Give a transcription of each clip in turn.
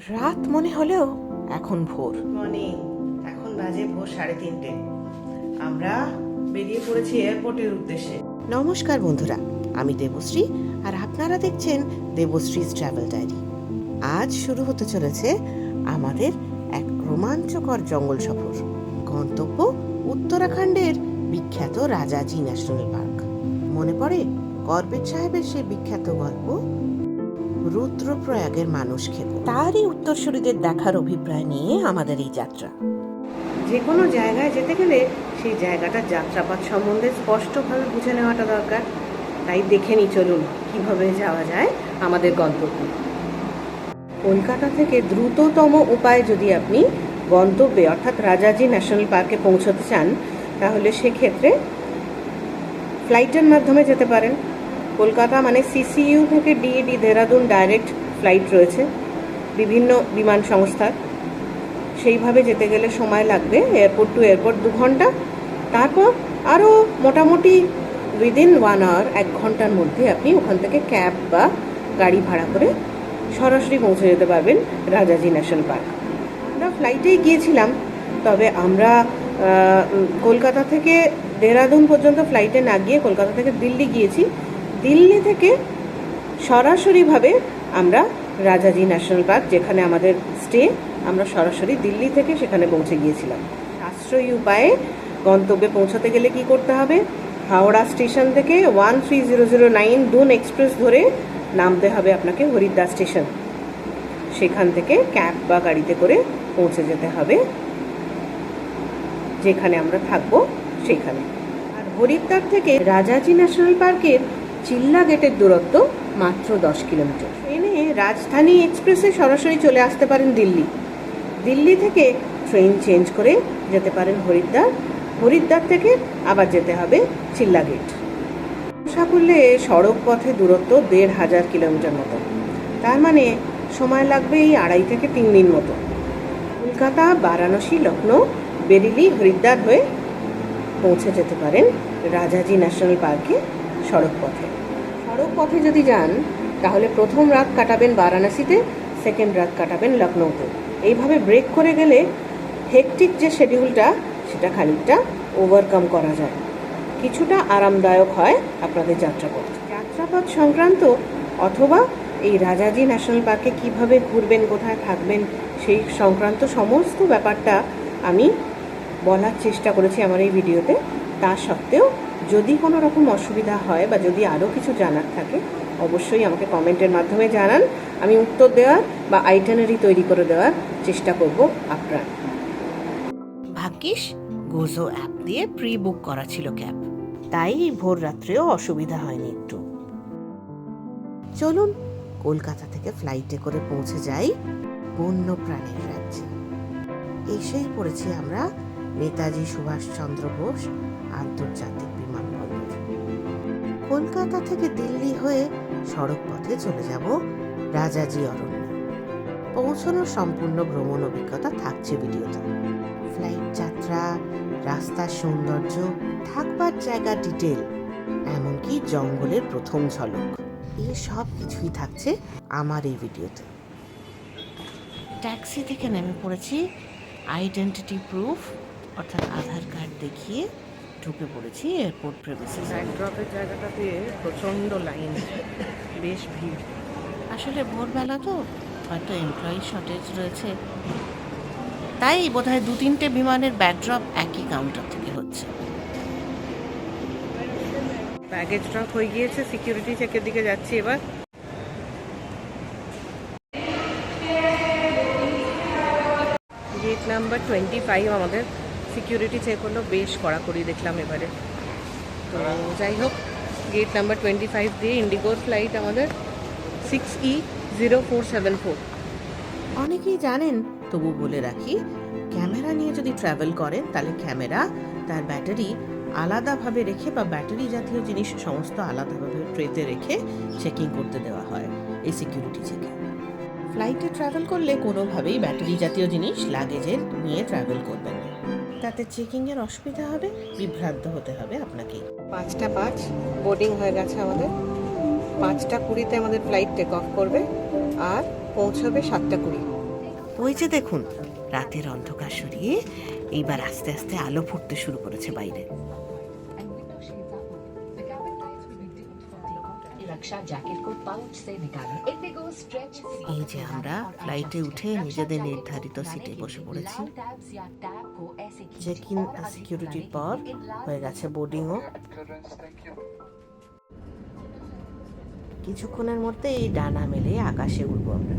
রাত মনে হলেও এখন ভোর। মর্নিং, এখন বাজে ভোর 3:30। আমরা বেরিয়ে পড়েছি এয়ারপোর্টের উদ্দেশ্যে। নমস্কার বন্ধুরা, আমি দেবশ্রী আর আপনারা দেখছেন দেবশ্রীজ ট্রাভেল ডায়েরি। আজ শুরু হতে চলেছে আমাদের এক রোমাঞ্চকর জঙ্গল সফর। গন্তব্য উত্তরাখণ্ডের বিখ্যাত রাজাজি ন্যাশনাল পার্ক। মনে পড়ে করবেট সাহেবের সে বিখ্যাত গল্প রুদ্রপ্রয়াগের মানুষ খেকো। তারই উত্তরসূরিদের দেখার অভিপ্রায় নিয়ে আমাদের এই যাত্রা। যে কোনো জায়গায় যেতে গেলে সেই জায়গাটার যাত্রাপথ সম্বন্ধে স্পষ্টভাবে বুঝে নেওয়াটা দরকার। তাই দেখে নি চলুন কিভাবে যাওয়া যায় আমাদের গন্তব্যে। কলকাতা থেকে দ্রুততম উপায় যদি আপনি গন্তব্যে অর্থাৎ রাজাজি ন্যাশনাল পার্কে পৌঁছতে চান, তাহলে সেক্ষেত্রে ফ্লাইটের মাধ্যমে যেতে পারেন। কলকাতা মানে সিসিইউ থেকে ডিইডি দেহরাদুন ডাইরেক্ট ফ্লাইট রয়েছে বিভিন্ন বিমান সংস্থার। সেইভাবে যেতে গেলে সময় লাগবে এয়ারপোর্ট টু এয়ারপোর্ট 2 ঘন্টা। তারপর আরও মোটামুটি উইদিন 1 আওয়ার 1 ঘন্টার মধ্যে আপনি ওখান থেকে ক্যাব বা গাড়ি ভাড়া করে সরাসরি পৌঁছে যেতে পারবেন রাজাজি ন্যাশনাল পার্ক। আমরা ফ্লাইটেই গিয়েছিলাম, তবে আমরা কলকাতা থেকে দেহরাদুন পর্যন্ত ফ্লাইটে না গিয়ে কলকাতা থেকে দিল্লি গিয়েছি। দিল্লি থেকে সরাসরিভাবে আমরা রাজাজি ন্যাশনাল পার্ক, যেখানে আমাদের স্টে, আমরা সরাসরি দিল্লি থেকে সেখানে পৌঁছে গিয়েছিলাম। সাশ্রয়ী উপায়ে গন্তব্যে পৌঁছাতে গেলে কি করতে হবে? হাওড়া স্টেশন থেকে 13009 দুন এক্সপ্রেস ধরে নামতে হবে আপনাকে হরিদ্বার স্টেশন। সেখান থেকে ক্যাব বা গাড়িতে করে পৌঁছে যেতে হবে যেখানে আমরা থাকবো সেখানে। আর হরিদ্বার থেকে রাজাজি ন্যাশনাল পার্কের চিল্লা গেটের দূরত্ব মাত্র 10 কিলোমিটার। ট্রেনে রাজধানী এক্সপ্রেসে সরাসরি চলে আসতে পারেন দিল্লি। দিল্লি থেকে ট্রেন চেঞ্জ করে যেতে পারেন হরিদ্বার। হরিদ্বার থেকে আবার যেতে হবে চিল্লা গেট। সাকুল্যে সড়ক পথে দূরত্ব 1500 কিলোমিটার মতো। তার মানে সময় লাগবে এই 2.5 থেকে 3 দিন মতো। কলকাতা, বারাণসী, লখনৌ, বেরিলি, হরিদ্বার হয়ে পৌঁছে যেতে পারেন রাজাজি ন্যাশনাল পার্কে সড়ক পথে। সড়ক পথে যদি যান তাহলে প্রথম রাত কাটাবেন বারাণসীতে, সেকেন্ড রাত কাটাবেন লখনৌতে। এইভাবে ব্রেক করে গেলে হেকটিক যে শিডিউলটা সেটা খানিকটা ওভারকাম করা যায়, কিছুটা আরামদায়ক হয় আপনাদের যাত্রা করতে। যাত্রাপথ সংক্রান্ত অথবা এই রাজাজি ন্যাশনাল পার্কে কিভাবে ঘুরবেন, কোথায় থাকবেন, সেই সংক্রান্ত সমস্ত ব্যাপারটা আমি বলার চেষ্টা করেছি আমার এই ভিডিওতে। তা সত্ত্বেও যদি কোনো রকম অসুবিধা হয় বা যদি আরও কিছু জানার থাকে, অবশ্যই আমাকে কমেন্টের মাধ্যমে জানান। আমি উত্তর দেওয়ার বা আইটেনারি তৈরি করে দেওয়ার চেষ্টা করব আপনার। ভাগ্যিস গোজো অ্যাপ দিয়ে প্রি বুক করা ছিল ক্যাব, তাই ভোর রাত্রেও অসুবিধা হয়নি একটু। চলুন কলকাতা থেকে ফ্লাইটে করে পৌঁছে যাই বন্য প্রাণীর রাজ্যে। এসেই পড়েছি আমরা নেতাজি সুভাষচন্দ্র বোস আন্তর্জাতিক বিমানবন্দর। কলকাতা থেকে দিল্লি হয়ে সড়ক পথে চলে যাব রাজাজি অরণ্যে। পৌঁছানোর সম্পূর্ণ ভ্রমণ অভিজ্ঞতা থাকছে ভিডিওতে। ফ্লাইট যাত্রা, রাস্তার সৌন্দর্য, থাকবার জায়গা ডিটেল, এমনকি জঙ্গলের প্রথম ঝলক, এই সব কিছুই থাকছে আমার এই ভিডিওতে। ট্যাক্সি থেকে নেমে পড়েছি। আইডেন্টিটি প্রুফ অর্থাৎ আধার কার্ড দেখিয়ে ঢুকে পড়েছি এয়ারপোর্ট প্রেমিসেস। ব্যাকড্রপের জায়গাটাতে প্রচণ্ড লাইন, বেশ ভিড়। আসলে ভোরবেলা তো হয়তো এমপ্লয়ি শর্টেজ রয়েছে, তাই বোধহয় 2-3টে বিমানের ব্যাকড্রপ একই কাউন্টার থেকে হচ্ছে। ব্যাগেজ ড্রপ হয়ে গিয়েছে, সিকিউরিটি চেকের দিকে যাচ্ছি এবার। গেট নাম্বার 25 আমাদের সিকিউরিটি চেক হলো, বেশ কড়াকড়ি দেখলাম এবারে। তো যাই হোক, গেট নাম্বার 25 দিয়ে ইন্ডিগোর ফ্লাইট আমাদের 6E0474। অনেকেই জানেন, তবু বলে রাখি, ক্যামেরা নিয়ে যদি ট্রাভেল করেন তাহলে ক্যামেরা, তার ব্যাটারি আলাদাভাবে রেখে বা ব্যাটারি জাতীয় জিনিস সমস্ত আলাদাভাবে ট্রেতে রেখে চেকিং করতে দেওয়া হয় এই সিকিউরিটি চেকে। ফ্লাইটে ট্রাভেল করলে কোনোভাবেই ব্যাটারি জাতীয় জিনিস লাগেজের নিয়ে ট্রাভেল করবেন না, তাতে চেকিংয়ের অসুবিধা হবে, বিভ্রান্ত হতে হবে আপনাকে। 5টা 5 বোর্ডিং হয়ে গেছে আমাদের। 5টা 20-তে আমাদের ফ্লাইট টেক অফ করবে আর পৌঁছবে 7টা 20। ওই যে দেখুন, রাতের অন্ধকার সরিয়ে এইবার আস্তে আস্তে আলো ফুটতে শুরু করেছে বাইরে। এই যে আমরা ফ্লাইটে উঠে নিজেদের নির্ধারিত সিটে বসে পড়েছি। চেক ইন সিকিউরিটির পর হয়ে গেছে বোর্ডিংও। কিছুক্ষণের মধ্যে এই ডানা মেলে আকাশে উড়বো আমরা।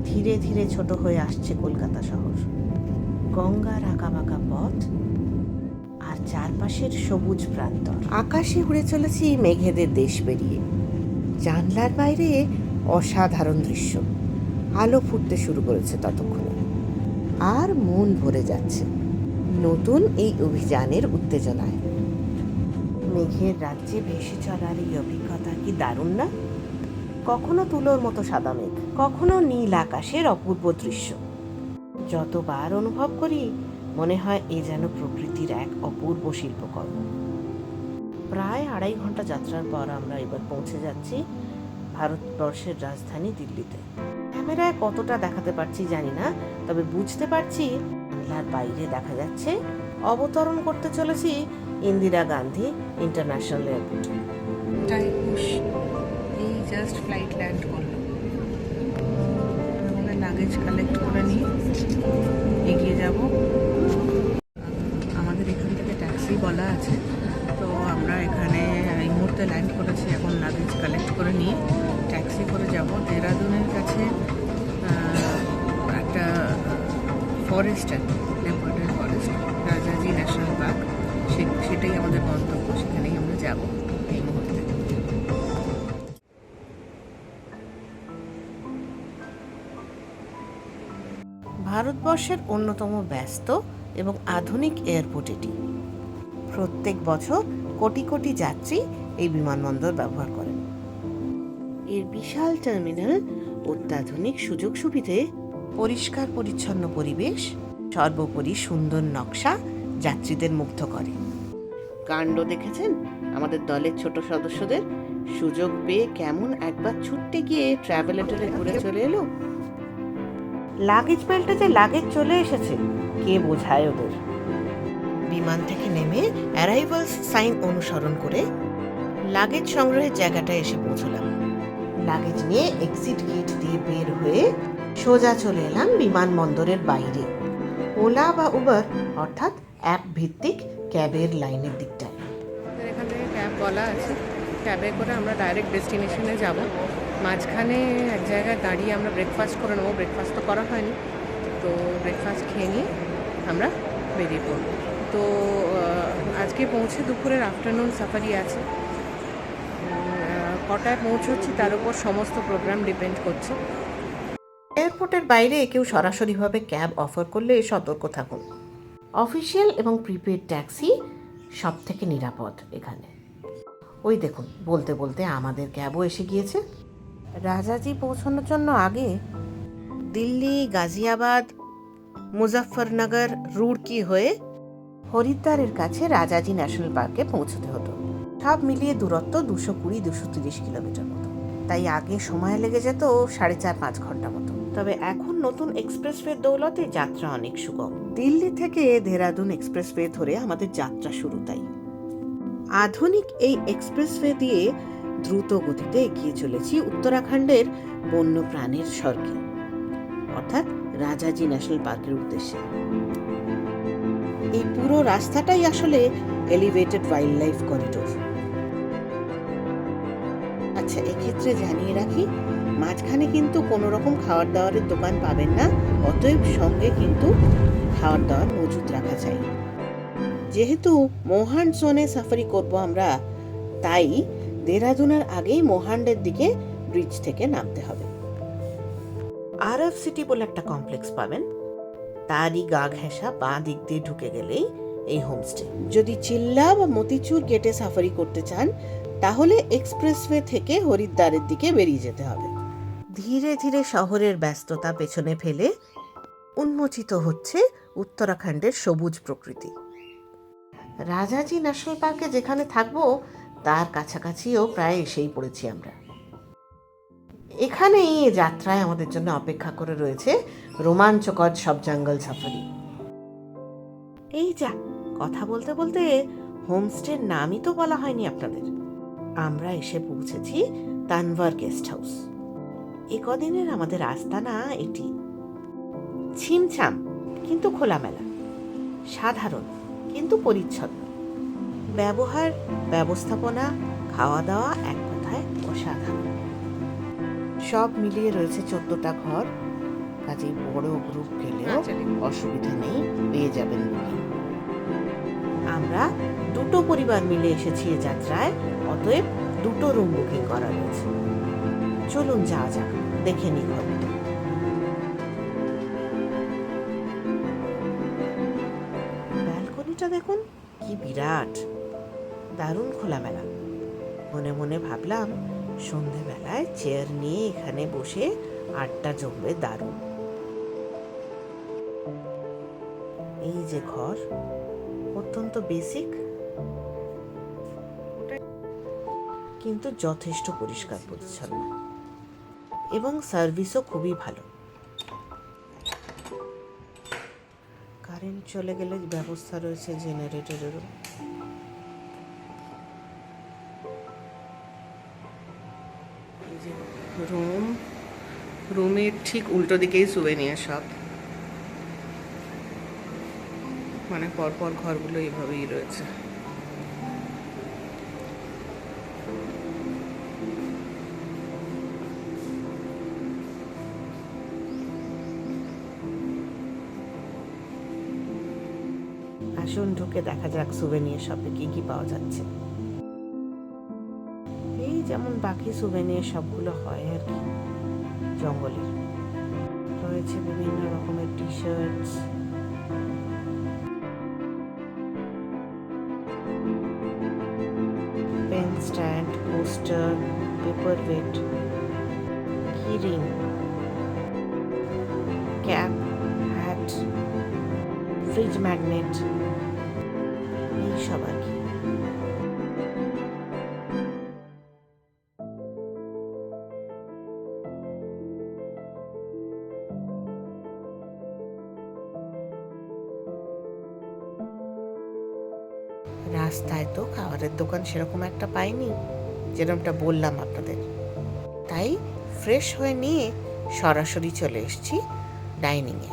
ধীরে ধীরে ছোট হয়ে আসছে কলকাতা শহর। গঙ্গার আঁকাবাঁকা পথ আর চারপাশের সবুজ প্রান্তর। আকাশে উড়ে চলেছি মেঘেদের দেশ পেরিয়ে। জানলার বাইরে অসাধারণ দৃশ্য। আলো ফুটতে শুরু করেছে ততক্ষণে, আর মন ভরে যাচ্ছে নতুন এই অভিযানের উত্তেজনায়। মেঘের রাজ্যে ভেসে চলার এই অভিজ্ঞতা কি দারুণ না? কখনো তুলোর মতো সাদা মেঘ, কখনো নীল আকাশের অপূর্ব দৃশ্য। যতবার অনুভব করি মনে হয় এ যেন প্রকৃতির এক অপূর্ব শিল্পকর্ম। প্রায় 2.5 ঘন্টা যাত্রার পর আমরা এবার পৌঁছে যাচ্ছি ভারতবর্ষের রাজধানী দিল্লিতে। ক্যামেরায় কতটা দেখাতে পারছি জানি না, তবে বুঝতে পারছি জানলার বাইরে দেখা যাচ্ছে অবতরণ করতে চলেছি ইন্দিরা গান্ধী ইন্টারন্যাশনাল এয়ারপোর্টে। এই জাস্ট ফ্লাইট ল্যান্ড করলো। আমাদের লাগেজ কালেক্ট করে নিয়ে এগিয়ে যাব। আমাদের এখান থেকে ট্যাক্সি বলা আছে, তো আমরা এখানে এই মুহূর্তে ল্যান্ড করেছি। এখন লাগেজ কালেক্ট করে নিয়ে ট্যাক্সি করে যাব দেহরাদুনের কাছে। একটা ফরেস্ট আছে, লেপার্ডের ফরেস্ট, রাজাজি ন্যাশনাল পার্ক, সেটাই আমাদের গন্তব্য। সেখানেই আমরা যাব এই মুহূর্তে। ভারতবর্ষের অন্যতম ব্যস্ত এবং আধুনিক এয়ারপোর্ট এটি। প্রত্যেক বছর কোটি কোটি যাত্রী এই বিমানবন্দর ব্যবহার করেন। এর বিশাল টার্মিনাল, অত্যাধুনিক সুযোগ সুবিধে, পরিষ্কার পরিচ্ছন্ন পরিবেশ, সর্বোপরি সুন্দর নকশা যাত্রীদের মুগ্ধ করে। কাণ্ড দেখেছেন আমাদের দলের ছোট সদস্যদের? সুযোগ পেয়ে কেমন একবার ছুটতে গিয়ে ট্রাভেলেটরে ঘুরে চলে এলো। লাগেজ বেল্টে যে লাগেজ চলে এসেছে কে বোঝায় ওদের। বিমান থেকে নেমে অ্যারাইভালস সাইন অনুসরণ করে লাগেজ সংগ্রহের জায়গাটায় এসে পৌঁছলাম। লাগেজ নিয়ে এক্সিট গেট দিয়ে বের হয়ে সোজা চলে এলাম বিমানবন্দরের বাইরে ওলা বা উবার অর্থাৎ অ্যাপ ভিত্তিক ক্যাবের লাইনের দিকটায়। এখান থেকে ক্যাব বলা আছে, ক্যাবে করে আমরা ডাইরেক্ট ডেস্টিনেশনে যাব। মাঝখানে এক জায়গায় দাঁড়িয়ে আমরা ব্রেকফাস্ট করে নেবো। ব্রেকফাস্ট তো করা হয়নি, তো ব্রেকফাস্ট খেয়ে নিয়ে আমরা বেরিয়ে পড়ব। তো আজকে পৌঁছে দুপুরের আফটারনুন সাফারি আছে। কটায় পৌঁছচ্ছি তার উপর সমস্ত প্রোগ্রাম ডিপেন্ড করছে। এয়ারপোর্টের বাইরে কেউ সরাসরিভাবে ক্যাব অফার করলে সতর্ক থাকুন। অফিসিয়াল এবং প্রিপেড ট্যাক্সি সব থেকে নিরাপদ এখানে। ওই দেখুন, বলতে বলতে আমাদের ক্যাবও এসে গিয়েছে। রাজাজি পৌঁছানোর জন্য আগে দিল্লি, গাজিয়াবাদ, মুজাফফরনগর, রুড়কি হয়ে হরিদ্বারের কাছে রাজাজি ন্যাশনাল পার্কে পৌঁছতে হতো। সব মিলিয়ে দূরত্ব 220-230 কিলোমিটার মতো, তাই আগে সময় লেগে যেত 4.5-5 ঘন্টা মতো। তবে এখন নতুন এক্সপ্রেসওয়ের দৌলতে যাত্রা অনেক সুগম। দিল্লি থেকে দেহরাদুন এক্সপ্রেসওয়ে ধরে আমাদের যাত্রা শুরু। তাই আধুনিক এই এক্সপ্রেসওয়ে দিয়ে দ্রুত গতিতে এগিয়ে চলেছি উত্তরাখণ্ডের বন্য প্রাণীর স্বর্গে অর্থাৎ রাজাজি ন্যাশনাল পার্কের উদ্দেশ্যে। এই পুরো রাস্তাটাই আসলে এলিভেটেড ওয়াইল্ড লাইফ করিডোর। আচ্ছা, এক্ষেত্রে জানিয়ে রাখি, মাঝখানে কিন্তু কোনো রকম খাবার দাবারের দোকান পাবেন না, অতএব সঙ্গে কিন্তু খাবার দাবার মজুত রাখা চাই। যেহেতু মোহান্ড জোনে সাফারি করব আমরা, তাই দেহরাদুনের আগেই মোহান্ডের দিকে ব্রিজ থেকে নামতে হবে। আরব সিটি বলে একটা কমপ্লেক্স পাবেন, তারই গা ঘেঁষা বাঁ দিক দিয়ে ঢুকে গেলেই এই হোমস্টে। যদি চিল্লা বা মতিচুর গেটে সাফারি করতে চান তাহলে এক্সপ্রেসওয়ে থেকে হরিদ্বারের দিকে বেরিয়ে যেতে হবে। ধীরে ধীরে শহরের ব্যস্ততা পেছনে ফেলে উন্মোচিত হচ্ছে উত্তরাখণ্ডের সবুজ প্রকৃতি। রাজাজি ন্যাশনাল পার্কে যেখানে থাকবো তার কাছাকাছিও প্রায় এসেই পড়েছি আমরা। এখানেই এই যাত্রায় আমাদের জন্য অপেক্ষা করে রয়েছে রোমাঞ্চকর সব জঙ্গল সাফারি। এই যা, কথা বলতে বলতে হোমস্টের নামই তো বলা হয়নি আপনাদের। আমরা এসে পৌঁছেছি তানভার গেস্ট হাউস। এ কদিনের আমাদের আস্তানা এটি। ছিমছাম কিন্তু খোলামেলা, সাধারণ কিন্তু পরিচ্ছন্ন, ব্যবহার, ব্যবস্থাপনা, খাওয়া দাওয়া এক কথায় অসাধারণ। সব মিলিয়ে রয়েছে 14টা ঘর, কাজেই বড় গ্রুপ গেলেও অসুবিধা নেই, পেয়ে যাবেন বুকিং। আমরা 2টো পরিবার মিলে এসেছি এ যাত্রায়, অতএব 2টো রুম বুকিং করা রয়েছে। চলুন যাওয়া যাক, দেখে নিই ঘর। ব্যালকনিটা দেখুন কি বিরাট, দারুণ খোলামেলা। মনে মনে ভাবলাম সন্ধেবেলায় চেয়ার নিয়ে এখানে বসে আড্ডা জমবে দারুণ। এই যে ঘর, অত্যন্ত বেসিক কিন্তু যথেষ্ট পরিষ্কার পরিচ্ছন্ন, এবং সার্ভিসও খুবই ভালো। কারেন্ট চলে গেলে ব্যবস্থা রয়েছে জেনারেটরেরও। রুমের ঠিক উল্টো দিকেই সুভেনিয়ার শপ, মানে পরপর ঘরগুলো এইভাবেই রয়েছে। আসুন ঢুকে দেখা যাক সুভেনিয়ার শপে কি কি পাওয়া যাচ্ছে। এই যেমন বাকি সুভেনিয়ার শপগুলো হয় আর কি, জঙ্গলের। রয়েছে বিভিন্ন রকমের T shirts, pen stand, poster, paper weight, key ring, cap, hat, fridge magnet, এইসব আর কি। রাস্তায় তো খাবারের দোকান সেরকম একটা পাইনি, যেরকমটা বললাম আপনাদের। তাই ফ্রেশ হয়ে নিয়ে সরাসরি চলে এসেছি ডাইনিংয়ে।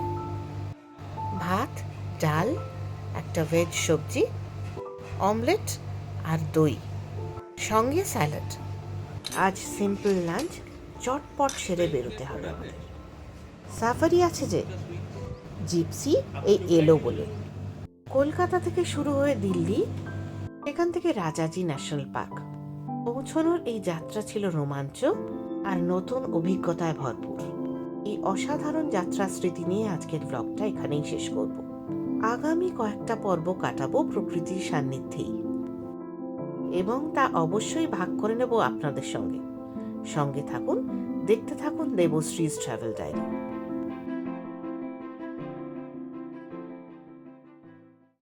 ভাত, ডাল, একটা ভেজ সবজি, অমলেট আর দই, সঙ্গে স্যালাড। আজ সিম্পল লাঞ্চ, চটপট সেরে বেরোতে হবে আমাদের। সাফারি আছে যে জিপসি এই এলো বলে। কলকাতা থেকে শুরু হয়ে দিল্লি, এখান থেকে রাজাজি ন্যাশনাল পার্ক পৌঁছানোর এই যাত্রা ছিল রোমাঞ্চ আর নতুন অভিজ্ঞতায় ভরপুর। এই অসাধারণ যাত্রা স্মৃতি নিয়ে আজকের ব্লগটা এখানেই শেষ করব। আগামী কয়েকটা পর্ব কাটাবো প্রকৃতির সান্নিধ্যেই, এবং তা অবশ্যই ভাগ করে নেব আপনাদের সঙ্গে। সঙ্গে থাকুন, দেখতে থাকুন দেবশ্রীজ ট্রাভেল ডায়েরি।